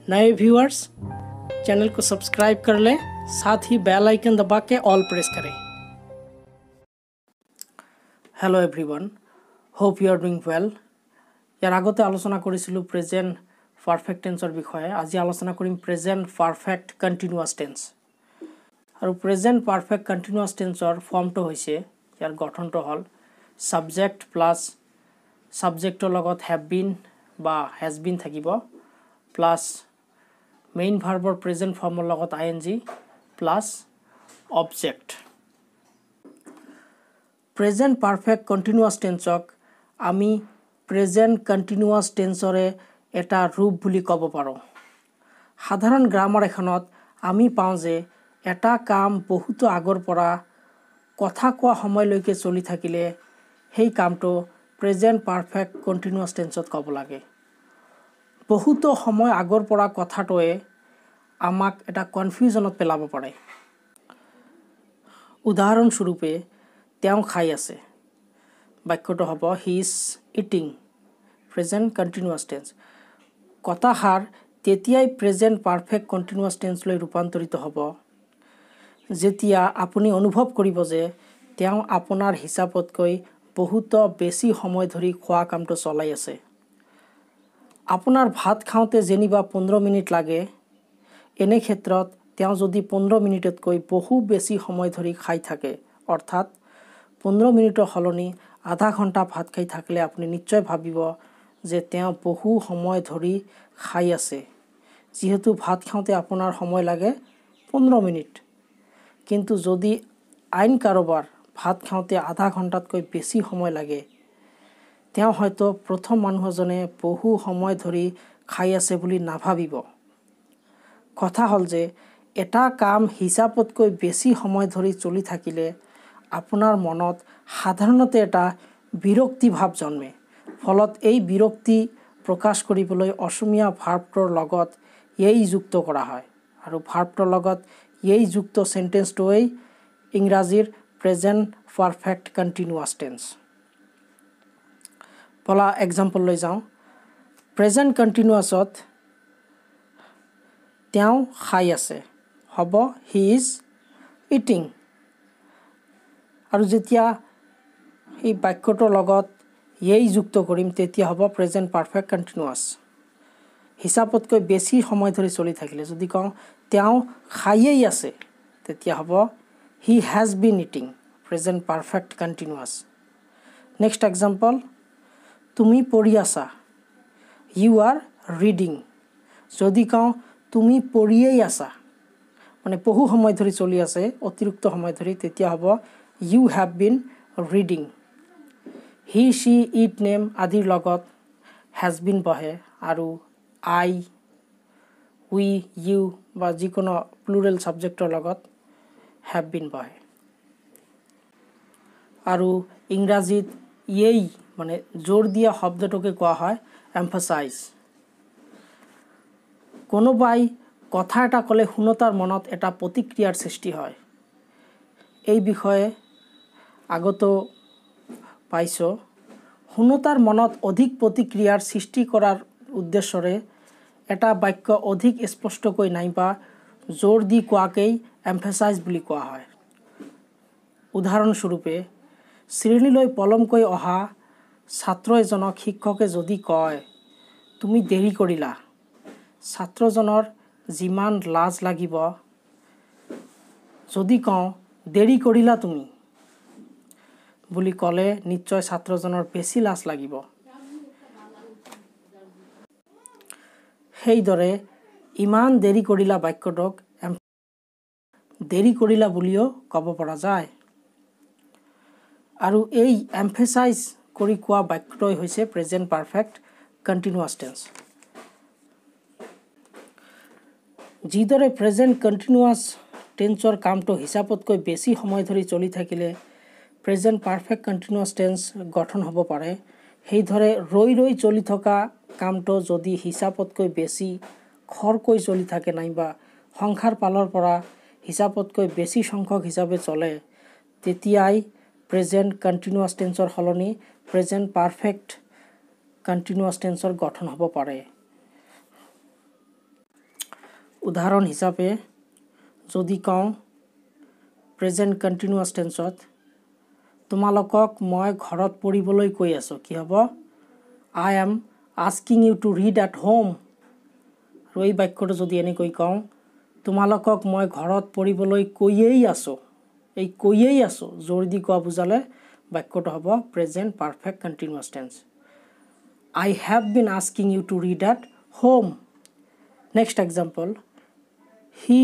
नए viewers channel को subscribe कर लें, साथ ही बेल आइकन दबा के ऑल प्रेस करें। Hello everyone, hope you are doing well. यार आगते आलोचना करिसिलु प्रेजेंट पारफेक्ट टेन्सर विषय। आज आलोचना करिम प्रेजेंट पारफेक्ट कन्टिन्युअस टेन्स। और प्रेजेंट पारफेक्ट कन्टिन्युअस टेन्सर फर्मটো হৈছে यार गठनটো हल सब्जेक्ट प्लस सब्जेक्टर लगत हैव बीन बा हैज बीन থাকিব प्लस मेइन भार्बर प्रेजेंट फर्मर लगत ING plus object. Present perfect continuous टेन्सक आमी प्रेजेंट कन्टिन्युअस टेन्सरे एटा रूप बुली कब पारो। साधारण ग्रामार एखनत आमी पाऊँ जे एटा काम बहुत आगर परा कथा कोৱা সময়লৈকে चलि থাকিলে সেই কামটো प्रेजेंट पारफेक्ट कन्टिन्युअस टेन्सत कब लागे। बहुत समय आगर परा कथाटोए आमाक एटा कन्फ्यूजनत पेलाब पारे। उदाहरण स्वरूपे তেওঁ খাই আছে, বাক্যটো হ'ব he is eating, present continuous tense. কথাষাৰ তেতিয়াই প্ৰেজেণ্ট পাৰফেক্ট কণ্টিনিউৱাছ টেন্সলৈ ৰূপান্তৰিত হ'ব যেতিয়া আপুনি অনুভৱ কৰিব যে তেওঁ আপোনাৰ হিচাপতকৈ বহুত বেছি সময় ধৰি খোৱা কামটো চলাই আছে। আপোনাৰ ভাত খাওঁতে যেনিবা 15 মিনিট লাগে, এনে ক্ষেত্ৰত তেওঁ যদি 15 মিনিটতকৈ বহু বেছি সময় ধৰি খাই থাকে, অৰ্থাৎ 15 মিনিটৰ সলনি আধা ঘণ্টা ভাত খাই থাকিলে আপুনি নিশ্চয় ভাবিব যে তেওঁ বহু সময় ধৰি খাই আছে, যিহেতু ভাত খাওঁতে আপোনাৰ সময় লাগে 15 মিনিট। কিন্তু যদি আইন কাৰোবাৰ ভাত খাওঁতে আধা ঘণ্টাতকৈ বেছি সময় লাগে, তেওঁ হয়তো প্ৰথম মানুহজনে বহু সময় ধৰি খাই আছে বুলি নাভাবিব। কথা হ'ল যে এটা কাম হিচাপতকৈ বেছি সময় ধৰি চলি থাকিলে আপোনাৰ মনত সাধাৰণতে এটা বিৰক্তি ভাৱ জন্মে। ফলত এই বিৰক্তি প্ৰকাশ কৰিবলৈ অসমীয়া ভাৰ্বটোৰ লগত এই যুক্ত কৰা হয়, আৰু ভাৰ্বটোৰ লগত এই যুক্ত সেন্টেন্সটোৱেই ইংৰাজীৰ প্ৰেজেন্ট পাৰফেক্ট কণ্টিনিউৱাছ টেন্স। বলা এক্সাম্পল লৈ যাওঁ। প্ৰেজেন্ট কণ্টিনিউৱাছত তেওঁ খাই আছে হ'ব হি ইজ ইটিং। আৰু যেতিয়া এই বাক্যটোৰ লগত এই যুক্ত কৰিম তেতিয়া হ'ব প্ৰেজেন্ট পাৰফেক্ট কণ্টিনিউৱাছ। হিচাপতকৈ বেছি সময় ধৰি চলি থাকিলে যদি কওঁ তেওঁ খায়েই আছে, তেতিয়া হ'ব he has been eating, present perfect continuous. Next example, তুমি পঢ়ি আছা, ইউ আৰ ৰিডিং। যদি কওঁ তুমি পঢ়িয়েই আছা, মানে বহু সময় ধৰি চলি আছে, অতিৰিক্ত সময় ধৰি, তেতিয়া হ'ব you have been reading. He she it name আদিৰ লগত হেজ বিন বহে, আৰু আই উই ইউ বা যিকোনো প্লুৰেল ছাবজেক্টৰ লগত হেভ বিন বহে। আৰু ইংৰাজীত এই মানে জোৰ দিয়া শব্দটোকে কোৱা হয় এমফাচাইজ। কোনোবাই কথা এটা ক'লে শুনোতাৰ মনত এটা প্ৰতিক্ৰিয়াৰ সৃষ্টি হয়। এই বিষয়ে আগতো পাইছোঁ। শুনোতাৰ মনত অধিক প্ৰতিক্ৰিয়াৰ সৃষ্টি কৰাৰ উদ্দেশ্যৰে এটা বাক্য অধিক স্পষ্টকৈ নাইবা জোৰ দি কোৱাকেই এমফেচাইজ বুলি কোৱা হয়। উদাহৰণস্বৰূপে শ্ৰেণীলৈ পলমকৈ অহা ছাত্ৰ এজনক শিক্ষকে যদি কয় তুমি দেৰি কৰিলা, ছাত্ৰজনৰ যিমান লাজ লাগিব, যদি কওঁ দেৰি কৰিলা তুমি বুলি ক'লে নিশ্চয় ছাত্ৰজনৰ বেছি লাজ লাগিব। সেইদৰে ইমান দেৰি কৰিলা বাক্যটোক দেৰি কৰিলা বুলিও ক'ব পৰা যায়। আৰু এই এমফেচাইজ কৰি কোৱা বাক্যটোই হৈছে প্ৰেজেন্ট পাৰফেক্ট কণ্টিনিউৱাছ টেন্স। যিদৰে প্ৰেজেন্ট কণ্টিনিউৱাছ টেন্সৰ কামটো হিচাপতকৈ বেছি সময় ধৰি চলি থাকিলে প্ৰেজেন্ট পাৰফেক্ট কণ্টিনিউৱাছ টেন্স গঠন হ'ব পাৰে, সেইদৰে ৰৈ ৰৈ চলি থকা কামটো যদি হিচাপতকৈ বেছি খৰকৈ চলি থাকে নাইবা সংসাৰ পালৰ পৰা হিচাপতকৈ বেছি সংখ্যক হিচাপে চলে, তেতিয়াই প্ৰেজেন্ট কণ্টিনিউৱাছ টেন্সৰ সলনি প্ৰেজেন্ট পাৰফেক্ট কণ্টিনিউৱাছ টেন্সৰ গঠন হ'ব পাৰে। উদাহৰণ হিচাপে যদি কওঁ প্ৰেজেণ্ট কণ্টিনিউৱাছ টেন্সত তোমালোকক মই ঘৰত পঢ়িবলৈ কৈ আছোঁ, কি হ'ব? I am asking you to read at home. আৰু এই বাক্যটো যদি এনেকৈ কওঁ তোমালোকক মই ঘৰত পঢ়িবলৈ কৈয়েই আছোঁ, এই কৈয়েই আছোঁ জোৰ দি কোৱা বুজালে বাক্যটো হ'ব present perfect continuous tense. I have been asking you to read at home. Next example, he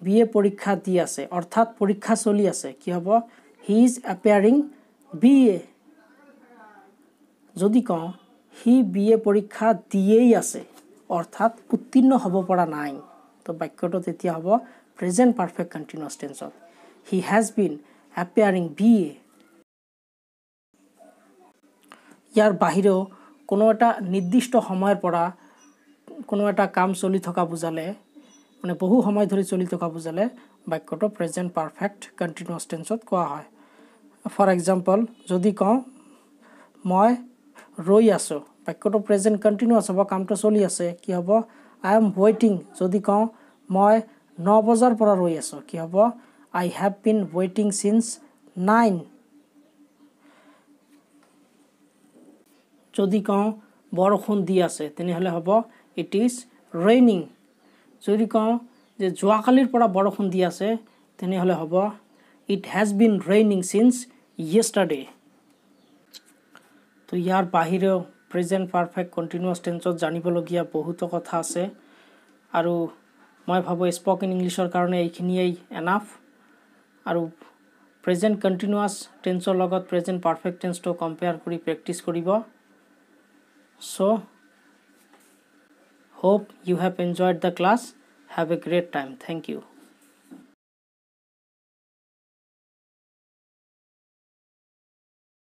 BA পৰীক্ষা দি আছে অৰ্থাৎ পৰীক্ষা চলি আছে, কি হ'ব? He is appearing BA। যদি কওঁ he BA পৰীক্ষা দিয়েই আছে অৰ্থাৎ উত্তীৰ্ণ হ'ব পৰা নাই, তো বাক্যটো তেতিয়া হ'ব প্ৰেজেণ্ট পাৰফেক্ট কণ্টিনিউৱাছ টেন্সত। He has been appearing BA। ইয়াৰ বাহিৰেও কোনো এটা নিৰ্দিষ্ট সময়ৰ পৰা কোনো এটা কাম চলি থকা বুজালে মানে বহু সময় ধৰি চলি থকা বুজালে বাক্যটো প্ৰেজেণ্ট পাৰফেক্ট কণ্টিনিউৱাছ টেন্সত কোৱা হয়। ফৰ এক্সাম্পল যদি কওঁ মই ৰৈ আছোঁ, বাক্যটো প্ৰেজেণ্ট কণ্টিনিউৱাছ হ'ব, কামটো চলি আছে, কি হ'ব? আই এম ৱেইটিং। যদি কওঁ মই 9 বজাৰ পৰা ৰৈ আছোঁ, কি হ'ব? আই হেভ বিন ৱেইটিং চিন্স 9। যদি কওঁ বৰষুণ দি আছে তেনেহ'লে হ'ব ইট ইজ ৰেইনিং। যদি কওঁ যে যোৱাকালিৰ পৰা বৰষুণ দি আছে তেনেহ'লে হ'ব it has been raining since yesterday. তো ইয়াৰ বাহিৰেও প্ৰেজেণ্ট পাৰফেক্ট কণ্টিনিউৱাছ টেন্সত জানিবলগীয়া বহুতো কথা আছে আৰু মই ভাবোঁ স্পকেন ইংলিছৰ কাৰণে এইখিনিয়েই এনাফ। আৰু প্ৰেজেণ্ট কণ্টিনিউৱাছ টেন্সৰ লগত প্ৰেজেণ্ট পাৰফেক্ট টেন্সটো কম্পেয়াৰ কৰি প্ৰেক্টিছ কৰিব। So, hope you have enjoyed the class. Have a great time. Thank you.